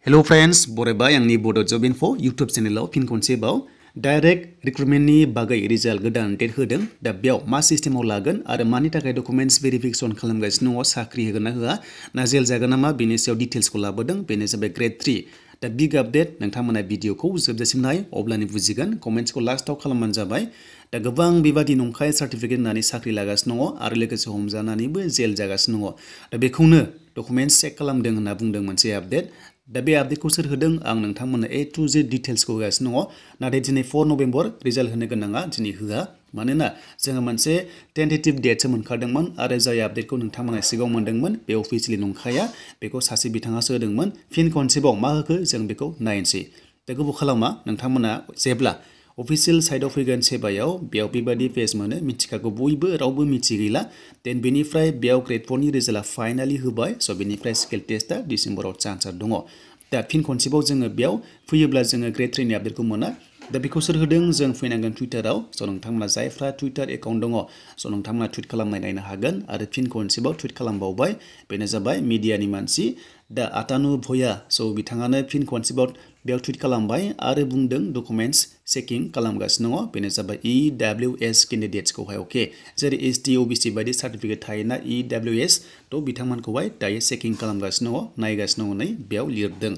Hello friends, बरायबाय आंनि Bodo Job Info YouTube चेनेलाव फिन खनसेबाव डाइरेक्ट रिक्रुटमेन्टनि बागै रिजाल्ट गोदान डेट होदों दा बेयाव मा सिस्टेमाव लागोन आरो मानि थाखाय डकुमेन्ट्स भेरिफिकेसन खालामगासिनो दङ साख्रि होगोन ना होआ ना जेल जागोन नामा बेनि सायाव डिटेल्सखौ लाबोदों बेनो जाबाय ग्रेड 3 दा बिग आपडेट नोंथांमोना भिडिअखौ जोबजासिम नाय अब्लानो बुजिगोन कमेन्ट्सखौ लास्टआव खालामबानो जाबाय दा गोबां बेबादि नंखाय सार्टिफिकेट होननानै साख्रि लागासिनो दङ आरो लोगोसे हमजानानैबो जेल जागासिनो दङ दा बेखौनो डकुमेन्ट्स चेक खालामदों होनना बुंदों मोनसे आपडेट दा बे आपडेटखौ सोर होदों आं नोंथांमोननो A to Z डिटेल्सखौ होगासिनो दङ नाथाय दिनै 4 नभेम्बर रिजाल्ट होनो गोनाङा दिनै होआ मानोना जोङो मोनसे टेन्टेटिभ डेटसो मोनखादोंमोन आरो जाय आपडेटखौ नोंथांमोना सिगाङाव मोनदोंमोन बे अफिसियेलि नंखाया बेखौ सासे बिथाङासो होदोंमोन फिन खनसेबाव मा होखो जों बेखौ नायनोसै दा गोबाव खालामा नोंथांमोना जेब्ला अफिसियेल साइडआव फैगोन सेबायाव बेयाव बेबादि पेज मोनो मिथिखागौ बयबो रावबो मिथिगैला देन बेनिफ्राय बेयाव ग्रेड 4 नि रिजाल्टआ फाइनालि होबाय स' बेनिफ्राय स्किल टेस्टआ डिसेम्बराव चान्सआ दङ दा फिन खनसेबाव जोङो बेयाव फैयोब्ला जोङो ग्रेड 3 नि आपडेटखौ मोना दा बेखौ सोर होदों जों फैनांगोन टुइटाराव स' नोंथांमोना जायफ्रा टुइटार एकाउन्ट दङ स' नोंथांमोना टुइट खालामनाय नायनो हागोन आरो फिन खनसेबाव टुइट खालामबावबाय बेनो जाबाय मिडियानि मानसि दा आतानु भया स' बिथाङानो फिन खनसेबाव बेयाव टुइट खालामबाय आरो बुंदों डकुमेन्ट्स चेकिं खालामगासिनो दङ बेनो जाबाय EWS केन्डिडेट्सखौहाय अके जेरै ST OBC बायदि सार्टिफिकेट थायोना EWS थ' बिथांमोनखौहाय दायो चेकिं खालामगासिनो दङ नायगासिनो दङ नै बेयाव लिरदों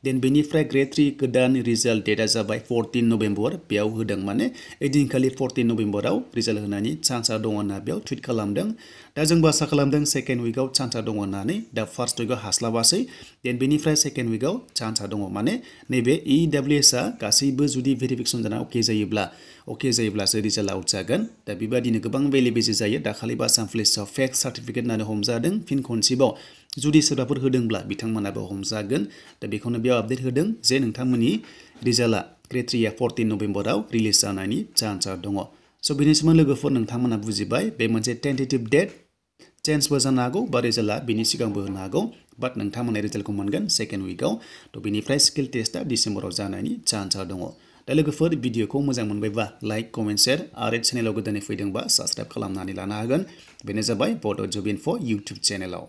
देन बेनिफ्राय ग्रेड 3 गोदान रिजाल्ट डेटआ जाबाय 14 नभेम्बर बेयाव होदों माने ओइदिनखालि 14 नभेम्बराव रिजाल्ट होनायनि चान्सआ दङ होनना बेयाव टुइट खालामदों दा जोंबो आसा खालामदों सेकेन्ड उइकआव चान्सआ दङ होननानै दा फार्स्ट उइकआव हास्लाबासै देन बेनिफ्राय सेकेन्ड उइकआव चान्सआ दङ माने नैबे EWSआ गासैबो जुदि भेरिफिकेसन जाना अके जायोब्लासो रिजाल्ट आउट जागोन दा बेबादिनो गोबां बेले बेजे जायो दाखालिबो आसाम पुलिसाव फेक सार्टिफिकेट होननानै हमजादों फिन खनसेबाव जुदि सोरबाफोर होदोंब्ला बिथांमोनाबो हमजागोन दा बेखौनो बेयाव आपडेट होदों जे नोंथांमोननि रिजाल्टआ ग्रेड 3 आ 14 नभेम्बराव रिलिज जानायनि चान्सआ दङ स' बेनि सोमोन्दै लोगोफोर नोंथांमोना बुजिबाय बे मोनसे टेन्टेटिभ डेट चेन्जबो जानो हागौ बा रिजाल्टआ बेनि सिगांबो होनो हागौ बाट नोंथांमोना रिजाल्टखौ मोनगोन सेकेन्ड उइकआव थ' बेनिफ्राय स्किल टेस्टआ डिसेम्बराव जानायनि चान्सआ दङ दा लोगोफोर भिडिअखौ मोजां मोनबायबा लाइक कमेन्ट शेयार आरो चेनेलाव गोदानै फैदोंबा साबस्क्राइब खालामनानै लानो हागोन बेनो जाबाय बड' जब इनफो इउटुब चेनेलाव